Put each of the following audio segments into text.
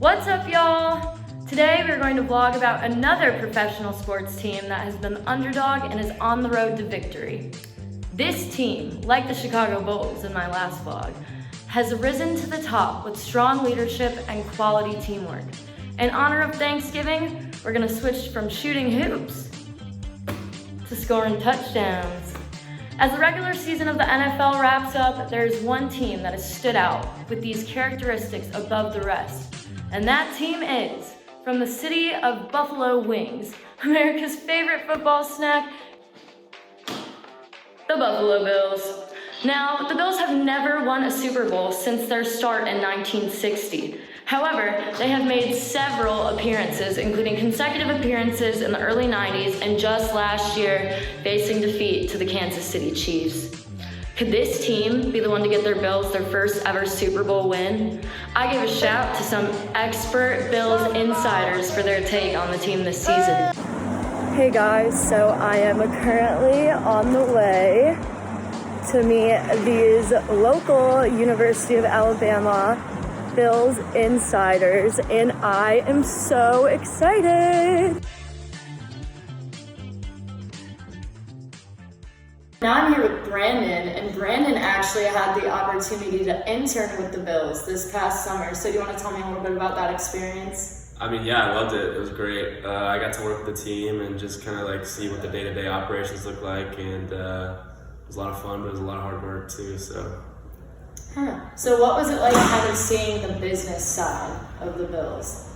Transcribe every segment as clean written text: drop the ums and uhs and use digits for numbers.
What's up, y'all? Today we're going to vlog about another professional sports team that has been the underdog and is on the road to victory. This team, like the Chicago Bulls in my last vlog, has risen to the top with strong leadership and quality teamwork. In honor of Thanksgiving, we're gonna switch from shooting hoops to scoring touchdowns. As the regular season of the NFL wraps up, there is one team that has stood out with these characteristics above the rest. And that team is, from the city of Buffalo Wings, America's favorite football snack, the Buffalo Bills. Now, the Bills have never won a Super Bowl since their start in 1960. However, they have made several appearances, including consecutive appearances in the early 90s and just last year, facing defeat to the Kansas City Chiefs. Could this team be the one to get their Bills their first ever Super Bowl win? I give a shout to some expert Bills insiders for their take on the team this season. Hey guys, so I am currently on the way to meet these local University of Alabama Bills insiders, and I am so excited. Now I'm here with Brandon, and Brandon actually had the opportunity to intern with the Bills this past summer. So do you want to tell me a little bit about that experience? I loved it. It was great. I got to work with the team and just kind of like see what the day-to-day operations look like, and it was a lot of fun, but it was a lot of hard work too. So what was it like kind of seeing the business side of the Bills?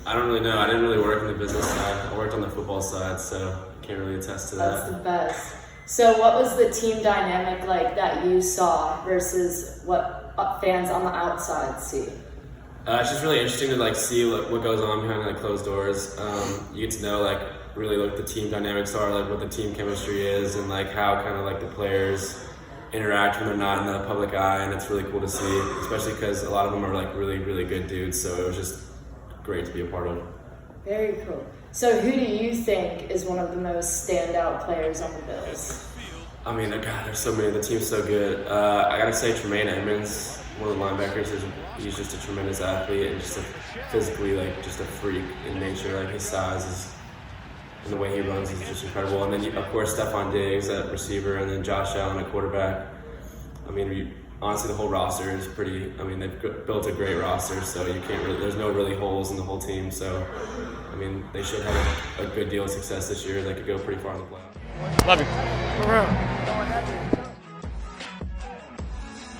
I don't really know. I didn't really work on the business side. I worked on the football side, so I can't really attest to that. That's the best. So what was the team dynamic like that you saw versus what fans on the outside see? It's just really interesting to like see what goes on behind like closed doors. You get to know like really what the team dynamics are, like what the team chemistry is, and like how kind of like the players interact when they're not in the public eye, and it's really cool to see, especially because a lot of them are like really, really good dudes, so it was just great to be a part of. Very cool. So who do you think is one of the most standout players on the Bills? There's so many. The team's so good. I gotta say Tremaine Edmonds, one of the linebackers, he's just a tremendous athlete and just physically just a freak in nature. Like his size is, and the way he runs is just incredible. And then of course Stephon Diggs at receiver, and then Josh Allen at quarterback. Honestly, the whole roster is pretty. They've built a great roster, so there's no really holes in the whole team. So, they should have a good deal of success this year. They could go pretty far in the playoffs. Love you.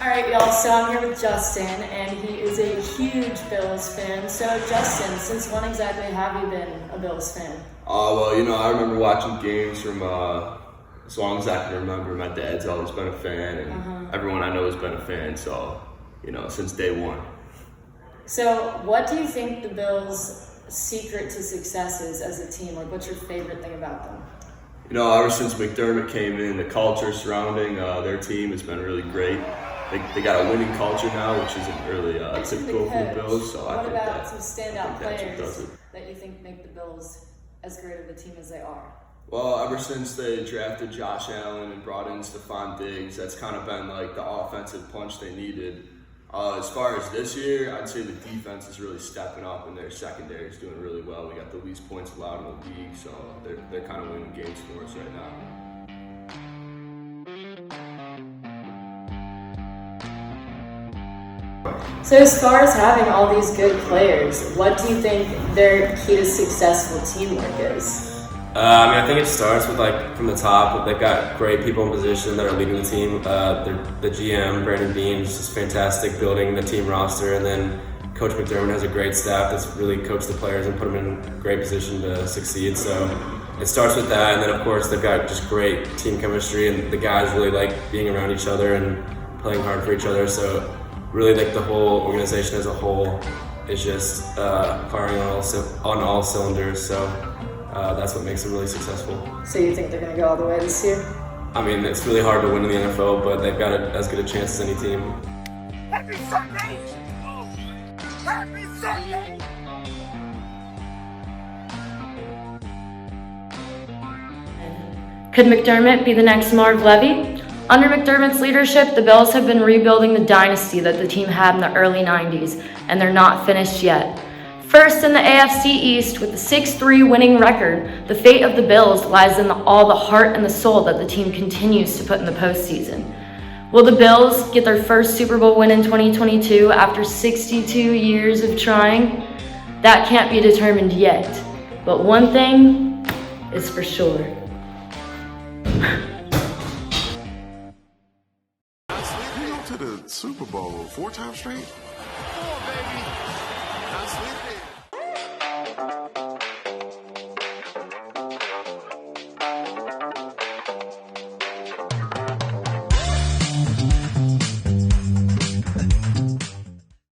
All right, y'all, so I'm here with Justin, and he is a huge Bills fan. So, Justin, since when exactly have you been a Bills fan? I remember watching games from as long as I can remember. My dad's always been a fan, and everyone I know has been a fan, so, since day one. So, what do you think the Bills' secret to success is as a team? Like, what's your favorite thing about them? Ever since McDermott came in, the culture surrounding their team has been really great. They got a winning culture now, which isn't really typical for the Bills. So what I think about that, some standout players that that you think make the Bills as great of a team as they are? Well, ever since they drafted Josh Allen and brought in Stephon Diggs, that's kind of been like the offensive punch they needed. As far as this year, I'd say the defense is really stepping up, and their secondary is doing really well. We got the least points allowed in the league, so they're kind of winning games for us right now. So as far as having all these good players, what do you think their key to successful teamwork is? I think it starts with from the top. They've got great people in position that are leading the team. The GM, Brandon Beane, is just fantastic building the team roster, and then Coach McDermott has a great staff that's really coached the players and put them in a great position to succeed. So it starts with that, and then of course they've got just great team chemistry, and the guys really like being around each other and playing hard for each other. So really the whole organization as a whole is just firing on all cylinders. So that's what makes them really successful. So you think they're going to go all the way this year? It's really hard to win in the NFL, but they've got as good a chance as any team. Happy Sunday! Happy Sunday! Could McDermott be the next Marv Levy? Under McDermott's leadership, the Bills have been rebuilding the dynasty that the team had in the early 90s, and they're not finished yet. First in the AFC East with a 6-3 winning record, the fate of the Bills lies in all the heart and the soul that the team continues to put in the postseason. Will the Bills get their first Super Bowl win in 2022 after 62 years of trying? That can't be determined yet, but one thing is for sure. You go to the Super Bowl 4 times straight? 4, baby.